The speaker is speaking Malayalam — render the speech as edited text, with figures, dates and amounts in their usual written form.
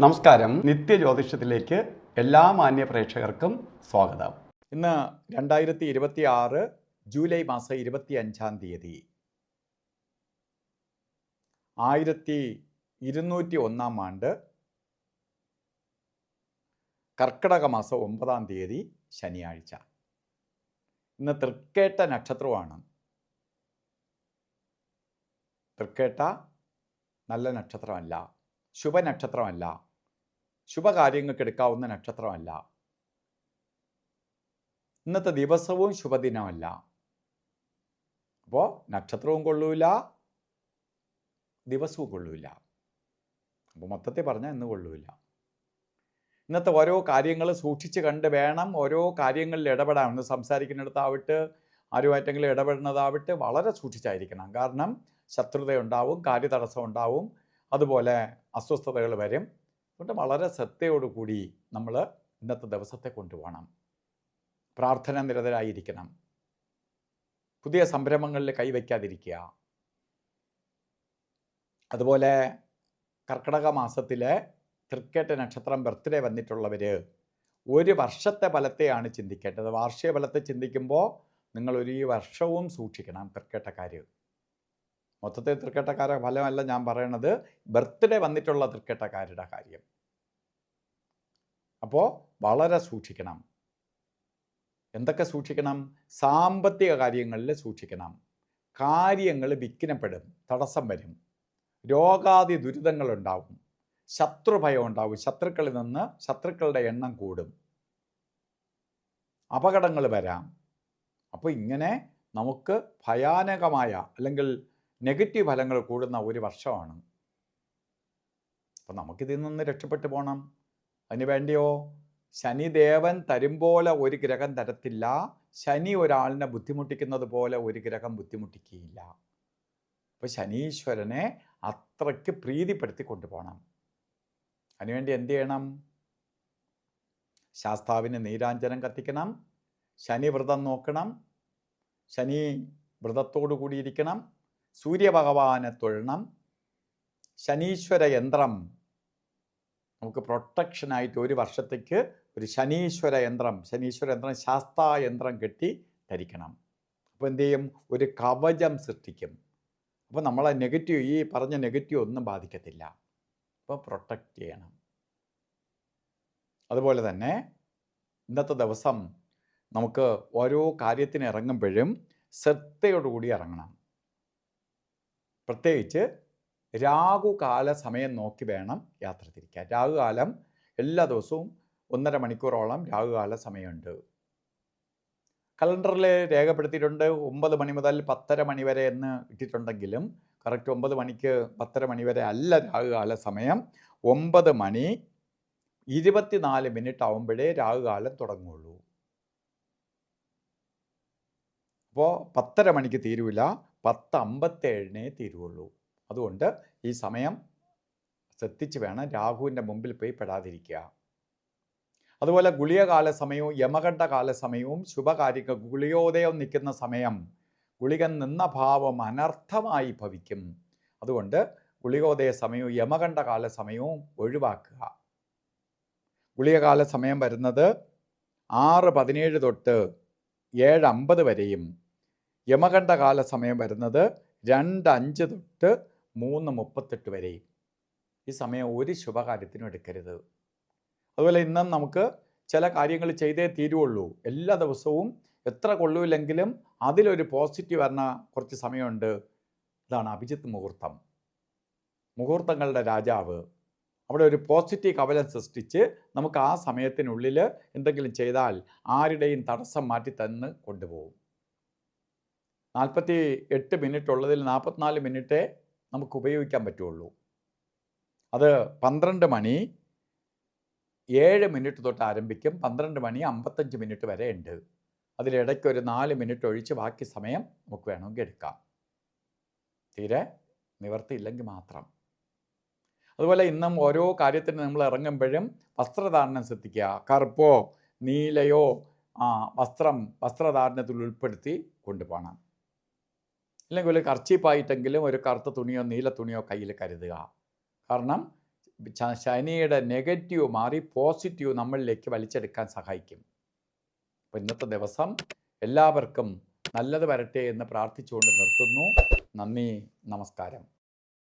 നമസ്കാരം. നിത്യജ്യോതിഷത്തിലേക്ക് എല്ലാ മാന്യ പ്രേക്ഷകർക്കും സ്വാഗതം. ഇന്ന് 2026 ജൂലൈ മാസം 25-ാം തീയതി 1201 ആണ്ട് കർക്കിടക മാസം 9-ാം തീയതി ശനിയാഴ്ച. ഇന്ന് തൃക്കേട്ട നക്ഷത്രമാണ്. തൃക്കേട്ട നല്ല നക്ഷത്രമല്ല, ശുഭനക്ഷത്രമല്ല, ശുഭകാര്യങ്ങൾക്ക് എടുക്കാവുന്ന നക്ഷത്രമല്ല. ഇന്നത്തെ ദിവസവും ശുഭദിനമല്ല. അപ്പോൾ നക്ഷത്രവും കൊള്ളൂല, ദിവസവും കൊള്ളൂല. അപ്പോൾ മൊത്തത്തിൽ പറഞ്ഞാൽ ഇന്ന് കൊള്ളൂല. ഇന്നത്തെ ഓരോ കാര്യങ്ങൾ സൂക്ഷിച്ച് കണ്ട് വേണം ഓരോ കാര്യങ്ങളിൽ ഇടപെടാൻ. ഒന്ന് സംസാരിക്കുന്നിടത്താവട്ടെ, ആരുമായിട്ടെങ്കിലും ഇടപെടുന്നതാവട്ടെ വളരെ സൂക്ഷിച്ചായിരിക്കണം. കാരണം ശത്രുതയുണ്ടാവും, കാര്യതടസ്സം ഉണ്ടാവും, അതുപോലെ അസ്വസ്ഥതകൾ വരും. അതുകൊണ്ട് വളരെ ശ്രദ്ധയോടുകൂടി നമ്മൾ ഇന്നത്തെ ദിവസത്തെ കൊണ്ടുപോകണം. പ്രാർത്ഥന നിരതരായിരിക്കണം. പുതിയ സംരംഭങ്ങളിൽ കൈവയ്ക്കാതിരിക്കുക. അതുപോലെ കർക്കിടക മാസത്തിലെ തൃക്കേട്ട നക്ഷത്രം ബർത്ത്ഡേ വന്നിട്ടുള്ളവർ ഒരു വർഷത്തെ ഫലത്തെയാണ് ചിന്തിക്കേണ്ടത്. വാർഷിക ഫലത്തെ ചിന്തിക്കുമ്പോൾ നിങ്ങൾ ഒരു വർഷവും സൂക്ഷിക്കണം. തൃക്കേട്ടക്കാർ മൊത്തത്തിൽ തൃക്കേട്ടക്കാരുടെ ഫലമല്ല ഞാൻ പറയണത്, ബർത്ത്ഡേ വന്നിട്ടുള്ള തൃക്കേട്ടക്കാരുടെ കാര്യം. അപ്പോൾ വളരെ സൂക്ഷിക്കണം. എന്തൊക്കെ സൂക്ഷിക്കണം? സാമ്പത്തിക കാര്യങ്ങളിൽ സൂക്ഷിക്കണം. കാര്യങ്ങൾ വിഘ്നപ്പെടും, തടസ്സം വരും, രോഗാദി ദുരിതങ്ങളുണ്ടാവും, ശത്രുഭയം ഉണ്ടാവും, ശത്രുക്കളിൽ നിന്ന് ശത്രുക്കളുടെ എണ്ണം കൂടും, അപകടങ്ങൾ വരാം. അപ്പോൾ ഇങ്ങനെ നമുക്ക് ഭയാനകമായ അല്ലെങ്കിൽ നെഗറ്റീവ് ഫലങ്ങൾ കൂടുന്ന ഒരു വർഷമാണ്. അപ്പം നമുക്കിതിൽ നിന്ന് രക്ഷപ്പെട്ടു പോകണം. അതിന് വേണ്ടിയോ ശനിദേവൻ തരും പോലെ ഒരു ഗ്രഹം തരത്തില്ല, ശനി ഒരാളിനെ ബുദ്ധിമുട്ടിക്കുന്നത് പോലെ ഒരു ഗ്രഹം ബുദ്ധിമുട്ടിക്കുകയില്ല. അപ്പോൾ ശനീശ്വരനെ അത്രയ്ക്ക് പ്രീതിപ്പെടുത്തി കൊണ്ടുപോകണം. അതിനുവേണ്ടി എന്ത് ചെയ്യണം? ശാസ്താവിന് നീരാഞ്ജനം കത്തിക്കണം, ശനി വ്രതം നോക്കണം, ശനി വ്രതത്തോടു കൂടിയിരിക്കണം, സൂര്യഭഗവാനെ തൊഴണം, ശനീശ്വര യന്ത്രം നമുക്ക് പ്രൊട്ടക്ഷനായിട്ട് ഒരു വർഷത്തേക്ക് ഒരു ശനീശ്വര യന്ത്രം ശാസ്താ യന്ത്രം കെട്ടി ധരിക്കണം. അപ്പോൾ എന്തു ചെയ്യും? ഒരു കവചം സൃഷ്ടിക്കും. അപ്പോൾ നമ്മളെ നെഗറ്റീവ്, ഈ പറഞ്ഞ നെഗറ്റീവ് ഒന്നും ബാധിക്കത്തില്ല. അപ്പോൾ പ്രൊട്ടക്റ്റ് ചെയ്യണം. അതുപോലെ തന്നെ ഇന്നത്തെ ദിവസം നമുക്ക് ഓരോ കാര്യത്തിന് ഇറങ്ങുമ്പോഴും ശ്രദ്ധയോടുകൂടി ഇറങ്ങണം. പ്രത്യേകിച്ച് രാഹുകാല സമയം നോക്കി വേണം യാത്ര തിരിക്കാൻ. രാഹുകാലം എല്ലാ ദിവസവും 1.5 മണിക്കൂറോളം രാഹുകാല സമയമുണ്ട്. കലണ്ടറിൽ രേഖപ്പെടുത്തിയിട്ടുണ്ട് 9 മണി മുതൽ 10:30 മണി വരെ എന്ന് ഇട്ടിട്ടുണ്ടെങ്കിലും കറക്റ്റ് 9 മണിക്ക് 10:30 മണി വരെ അല്ല രാഹുകാല സമയം. 9 മണി 24 മിനിറ്റ് ആവുമ്പോഴേ രാഹുകാലം തുടങ്ങുള്ളൂ. അപ്പോൾ 10:30 മണിക്ക് തീരൂല, 10:57 തീരുള്ളൂ. അതുകൊണ്ട് ഈ സമയം ശ്രദ്ധിച്ച് വേണം രാഹുവിൻ്റെ മുമ്പിൽ പോയി പെടാതിരിക്കുക. അതുപോലെ ഗുളികകാല സമയവും യമകണ്ഠ കാല സമയവും ശുഭകാര്യങ്ങൾ, ഗുളിയോദയം നിൽക്കുന്ന സമയം ഗുളികൻ നിന്ന ഭാവം അനർത്ഥമായി ഭവിക്കും. അതുകൊണ്ട് ഗുളികോദയ സമയവും യമകണ്ഠ കാല സമയവും ഒഴിവാക്കുക. ഗുളികകാല സമയം വരുന്നത് 6:17 തൊട്ട് 7:50 വരെയും യമകണ്ഠ കാല സമയം വരുന്നത് 2:05 തൊട്ട് 3:38 വരെയും. ഈ സമയം ഒരു ശുഭകാര്യത്തിനും എടുക്കരുത്. അതുപോലെ ഇന്നും നമുക്ക് ചില കാര്യങ്ങൾ ചെയ്തേ തീരുള്ളൂ. എല്ലാ ദിവസവും എത്ര കൊള്ളൂല്ലെങ്കിലും അതിലൊരു പോസിറ്റീവ് വരുന്ന കുറച്ച് സമയമുണ്ട്. ഇതാണ് അഭിജിത്ത് മുഹൂർത്തം, മുഹൂർത്തങ്ങളുടെ രാജാവ്. അവിടെ ഒരു പോസിറ്റീവ് കവലം സൃഷ്ടിച്ച് നമുക്ക് ആ സമയത്തിനുള്ളിൽ എന്തെങ്കിലും ചെയ്താൽ ആരുടെയും തടസ്സം മാറ്റി തന്ന് കൊണ്ടുപോകും. 48 മിനിറ്റ് ഉള്ളതിൽ 44 മിനിറ്റേ നമുക്ക് ഉപയോഗിക്കാൻ പറ്റുള്ളൂ. അത് 12 മണി 7 മിനിറ്റ് തൊട്ട് ആരംഭിക്കും. 12 മണി 55 മിനിറ്റ് വരെ ഉണ്ട്. അതിലിടയ്ക്ക് ഒരു 4 മിനിറ്റ് ഒഴിച്ച് ബാക്കി സമയം നമുക്ക് വേണമെങ്കിൽ എടുക്കാം, തീരെ നിവർത്തിയില്ലെങ്കിൽ മാത്രം. അതുപോലെ ഇന്നും ഓരോ കാര്യത്തിന് നമ്മൾ ഇറങ്ങുമ്പോഴും വസ്ത്രധാരണം ശ്രദ്ധിക്കുക. കറുപ്പോ നീലയോ വസ്ത്രധാരണത്തിൽ ഉൾപ്പെടുത്തി കൊണ്ടുപോകണം. അല്ലെങ്കിൽ ഒരു കർച്ചീപ്പായിട്ടെങ്കിലും ഒരു കറുത്ത തുണിയോ നീല തുണിയോ കയ്യിൽ കരുതുക. കാരണം ശനിയുടെ നെഗറ്റീവ് മാറി പോസിറ്റീവ് നമ്മളിലേക്ക് വലിച്ചെടുക്കാൻ സഹായിക്കും. അപ്പോൾ ഇന്നത്തെ ദിവസം എല്ലാവർക്കും നല്ലത് വരട്ടെ എന്ന് പ്രാർത്ഥിച്ചുകൊണ്ട് നിർത്തുന്നു. നന്ദി, നമസ്കാരം.